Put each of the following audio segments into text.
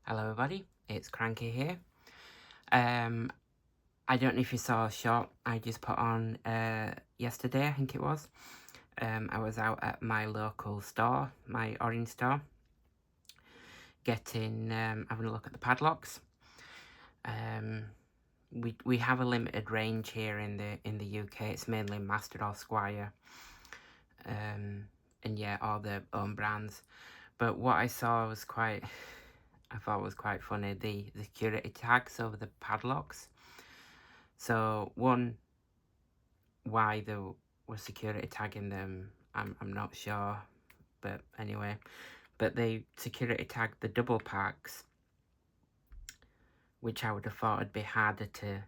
Hello everybody, it's Cranky here. I don't know if you saw a shot I just put on yesterday, I think it was. I was out at my local store, my orange store, having a look at the padlocks. We have a limited range here in the UK. It's mainly Master or Squire, and yeah, all the own brands. But what I saw was I thought was quite funny, the security tags over the padlocks. So one, why they were security tagging them, I'm not sure, but anyway. But they security tagged the double packs, which I would have thought would be harder to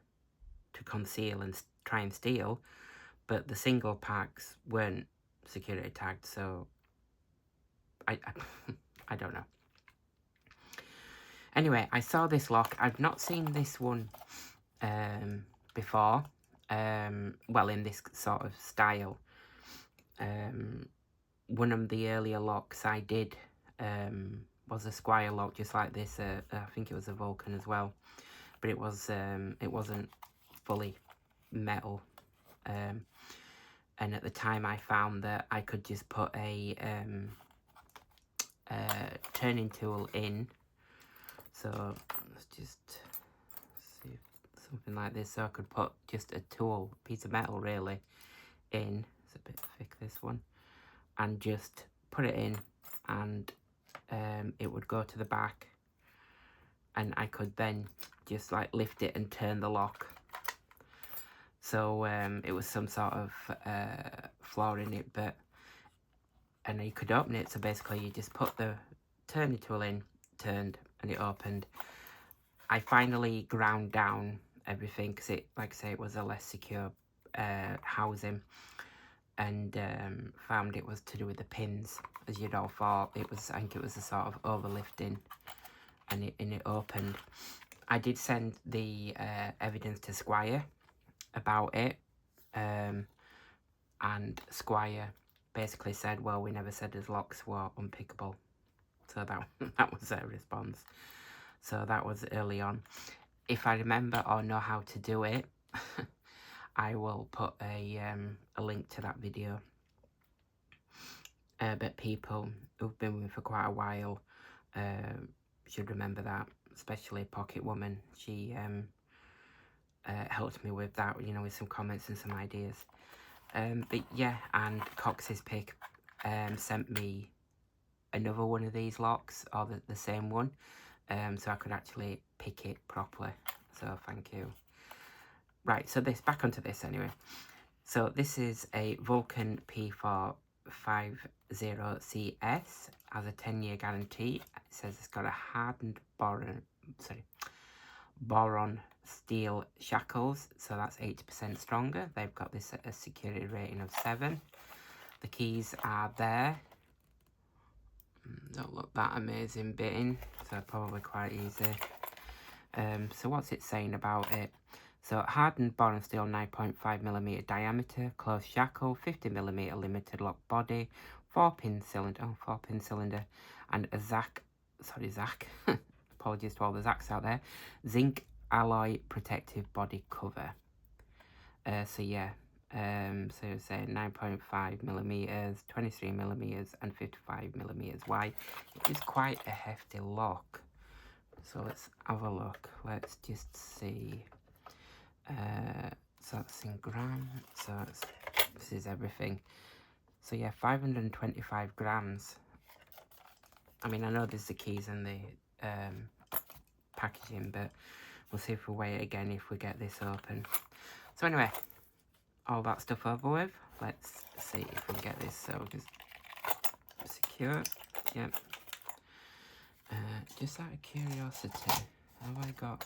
conceal and try and steal, but the single packs weren't security tagged, so I don't know. Anyway, I saw this lock. I've not seen this one before, well, in this sort of style. One of the earlier locks I did was a Squire lock, just like this. I think it was a Vulcan as well, but it wasn't fully metal. And at the time, I found that I could just put a turning tool in. So let's just see, something like this. So I could put just a tool, piece of metal really, in. It's a bit thick, this one, and just put it in, and it would go to the back, and I could then just like lift it and turn the lock. So it was some sort of flaw in it, and you could open it. So basically you just put the turning tool in, turned, and it opened. I finally ground down everything because it, like I say, it was a less secure housing, and found it was to do with the pins, as you'd all thought. I think it was a sort of overlifting, and it opened. I did send the evidence to Squire about it, and Squire basically said, well, we never said his locks were unpickable. So that was their response. So that was early on. If I remember or know how to do it, I will put a link to that video. But people who've been with me for quite a while should remember that, especially Pocket Woman. She helped me with that, you know, with some comments and some ideas. But yeah, and Cox's Pick sent me another one of these locks, or the same one, so I could actually pick it properly. So thank you. Right, so back onto this anyway. So this is a Vulcan P450CS, has a 10-year guarantee. It says it's got a hardened boron steel shackles, so that's 80% stronger. They've got this at a security rating of 7. The keys are there. Don't look that amazing bitting, so probably quite easy. So what's it saying about it? So hardened boron steel, 9.5mm diameter, closed shackle, 50mm limited lock body, 4-pin cylinder, and a apologies to all the Zacks out there, zinc alloy protective body cover. So yeah, so it's 9.5mm, 23mm, and 55mm wide. It is quite a hefty lock. So let's have a look. Let's just see. So that's in grams. So this is everything. So yeah, 525 grams. I mean, I know there's the keys and the packaging, but we'll see if we weigh it again if we get this open. So anyway, all that stuff over with. Let's see if we can get this. So just secure. Yep. Just out of curiosity, have I got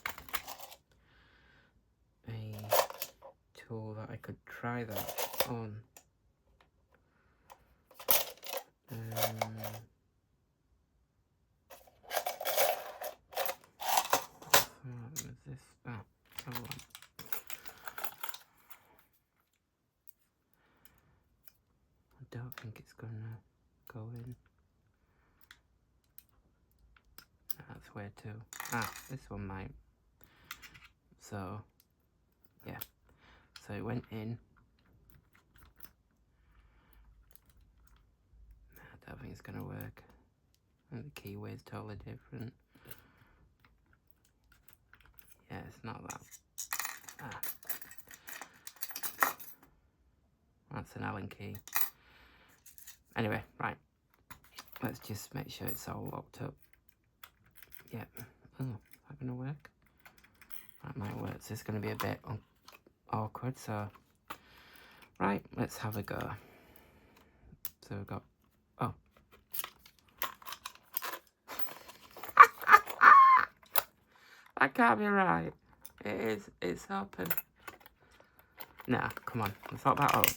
a tool that I could try that on? What is this? Oh, hold on. I don't think it's gonna go in. That's way too. Ah, this one might. So, yeah. So it went in. I don't think it's going to work. I think the keyway is totally different. Yeah, it's not that. Ah. That's an Allen key. Anyway, right. Let's just make sure it's all locked up. Yep. Oh, is that going to work? That might work. So it's going to be a bit awkward. So, right, let's have a go. So we've got... Oh. That can't be right. It is. It's open. Nah, come on. I thought that up.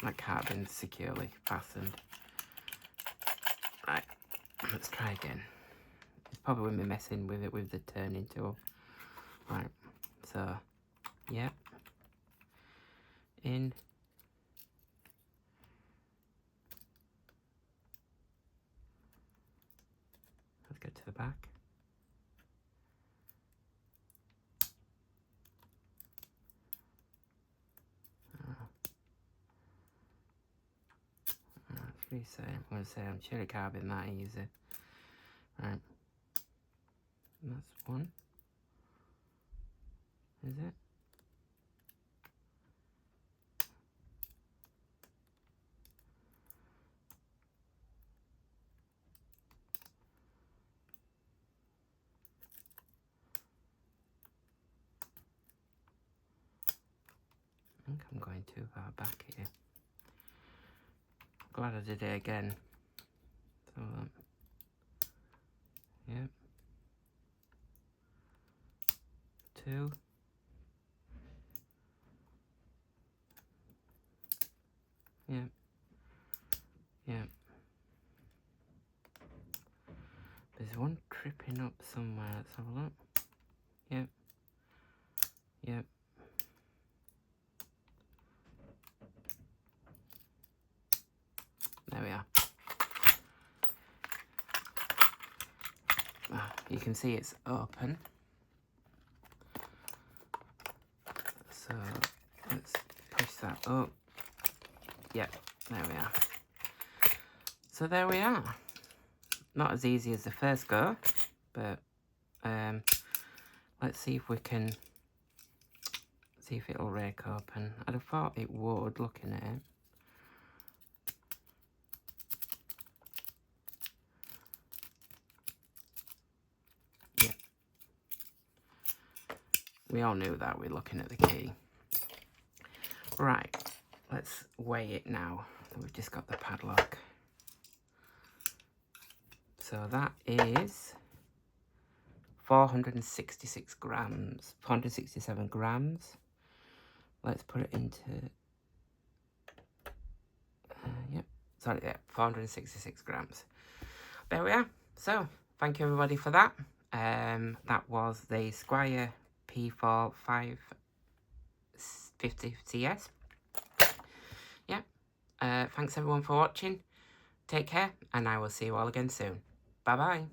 That can't have been securely fastened. Right. Let's try again. It's probably when we're messing with it with the turning tool. Right. So, yep. In. Let's go to the back. I'm going to say I'm sure it can't have been that easy. Right. That's one. Is it? I think I'm going too far back here. Glad I did it again. So, yep. 2. Yep. Yep. There's one tripping up somewhere. Let's have a look. Yep. Yep. There we are. You can see it's open. So let's push that up. Yep, there we are. So there we are. Not as easy as the first go, but let's see if we can see if it'll rake open. I'd have thought it would, looking at it. Yeah. We all knew that, we're looking at the key. Right, let's weigh it now that we've just got the padlock. So that is 466 grams, 467 grams. Let's put it into, yep, sorry, yeah, 466 grams. There we are. So, thank you everybody for that. That was the Squire P4 550 CS. Yeah. Thanks everyone for watching. Take care, and I will see you all again soon. Bye-bye.